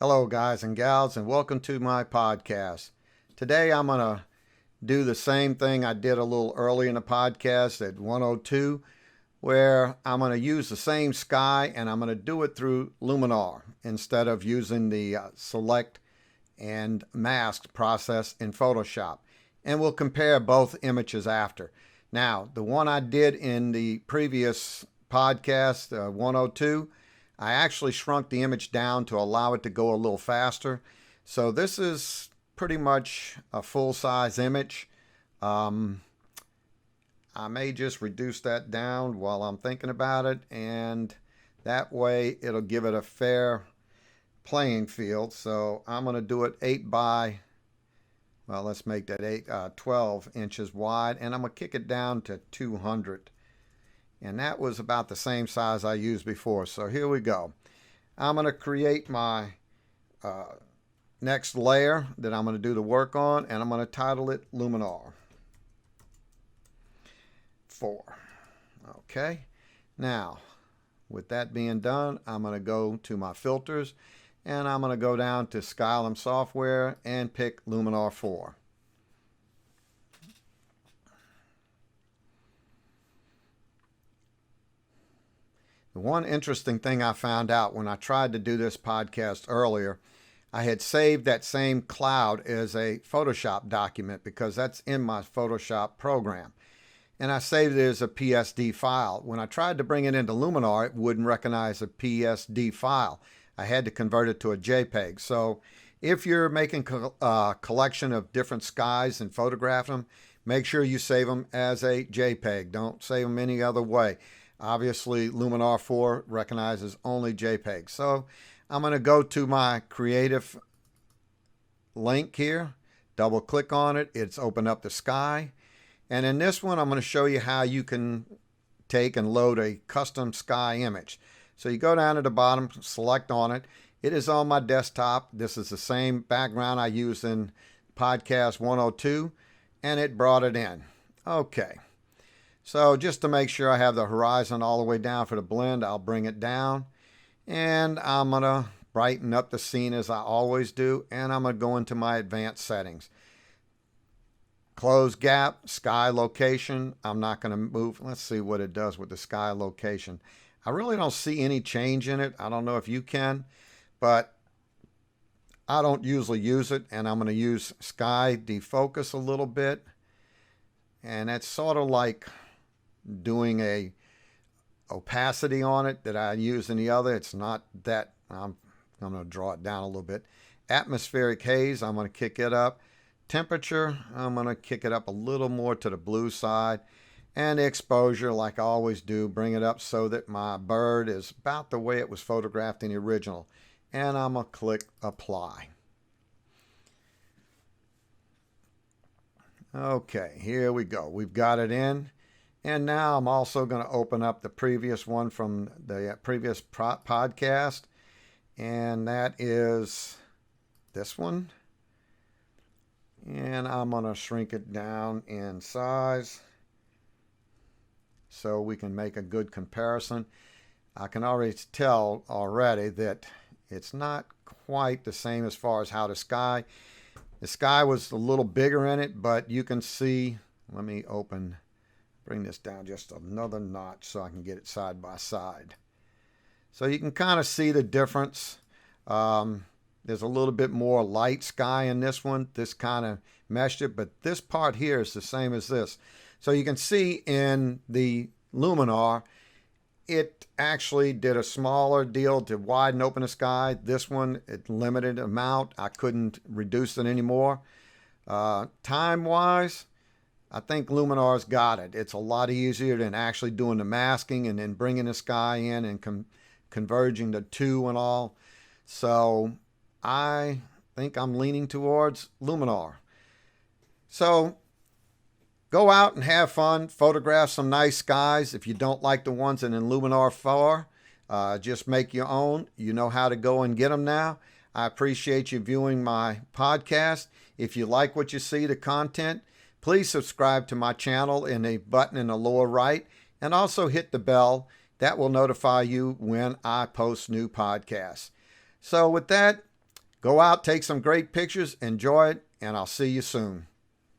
Hello guys and gals, and welcome to my podcast. Today I'm going to do the same thing I did a little early in the podcast at 102, where I'm going to use the same sky and I'm going to do it through Luminar instead of using the select and mask process in Photoshop. And we'll compare both images after. Now, the one I did in the previous podcast, 102, I actually shrunk the image down to allow it to go a little faster. So this is pretty much a full-size image. I may just reduce that down while I'm thinking about it, and that way it'll give it a fair playing field. So I'm going to do it 8 by, well, let's make that 12 inches wide, and I'm going to kick it down to 200. And that was about the same size I used before. So here we go. I'm going to create my next layer that I'm going to do the work on, and I'm going to title it Luminar 4. Okay. Now, with that being done, I'm going to go to my filters, and I'm going to go down to Skylum Software and pick Luminar 4. The one interesting thing I found out when I tried to do this podcast earlier, I had saved that same cloud as a Photoshop document because that's in my Photoshop program. And I saved it as a PSD file. When I tried to bring it into Luminar, it wouldn't recognize a PSD file. I had to convert it to a JPEG. So if you're making a collection of different skies and photographing them, make sure you save them as a JPEG. Don't save them any other way. Obviously, Luminar 4 recognizes only JPEG. So I'm going to go to my creative link here, double click on it. It's opened up the sky. And in this one, I'm going to show you how you can take and load a custom sky image. So you go down to the bottom, select on it. It is on my desktop. This is the same background I used in podcast 102, and it brought it in. Okay. So just to make sure I have the horizon all the way down for the blend, I'll bring it down. And I'm going to brighten up the scene as I always do. And I'm going to go into my advanced settings. Close gap, sky location. I'm not going to move. Let's see what it does with the sky location. I really don't see any change in it. I don't know if you can, but I don't usually use it. And I'm going to use sky defocus a little bit. And that's sort of like doing a opacity on it that I use in the other. It's not that. I'm going to draw it down a little bit. Atmospheric haze, I'm going to kick it up. Temperature, I'm going to kick it up a little more to the blue side. And the exposure, like I always do, bring it up so that my bird is about the way it was photographed in the original. And I'm going to click apply. Okay, here we go. We've got it in. And now I'm also going to open up the previous one from the previous podcast. And that is this one. And I'm going to shrink it down in size so we can make a good comparison. I can already tell already that it's not quite the same as far as how the sky was a little bigger in it, but you can see, let me bring this down just another notch so I can get it side by side. So you can kind of see the difference. There's a little bit more light sky in this one. This kind of meshed it, but this part here is the same as this. So you can see in the Luminar, it actually did a smaller deal to widen open the sky. This one, it limited amount. I couldn't reduce it anymore. Time-wise, I think Luminar's got it. It's a lot easier than actually doing the masking and then bringing the sky in and converging the two and all. So I think I'm leaning towards Luminar. So go out and have fun. Photograph some nice skies. If you don't like the ones in Luminar 4, just make your own. You know how to go and get them now. I appreciate you viewing my podcast. If you like what you see, the content, please subscribe to my channel in the button in the lower right, and also hit the bell. That will notify you when I post new podcasts. So with that, Go out, take some great pictures, enjoy it, and I'll see you soon.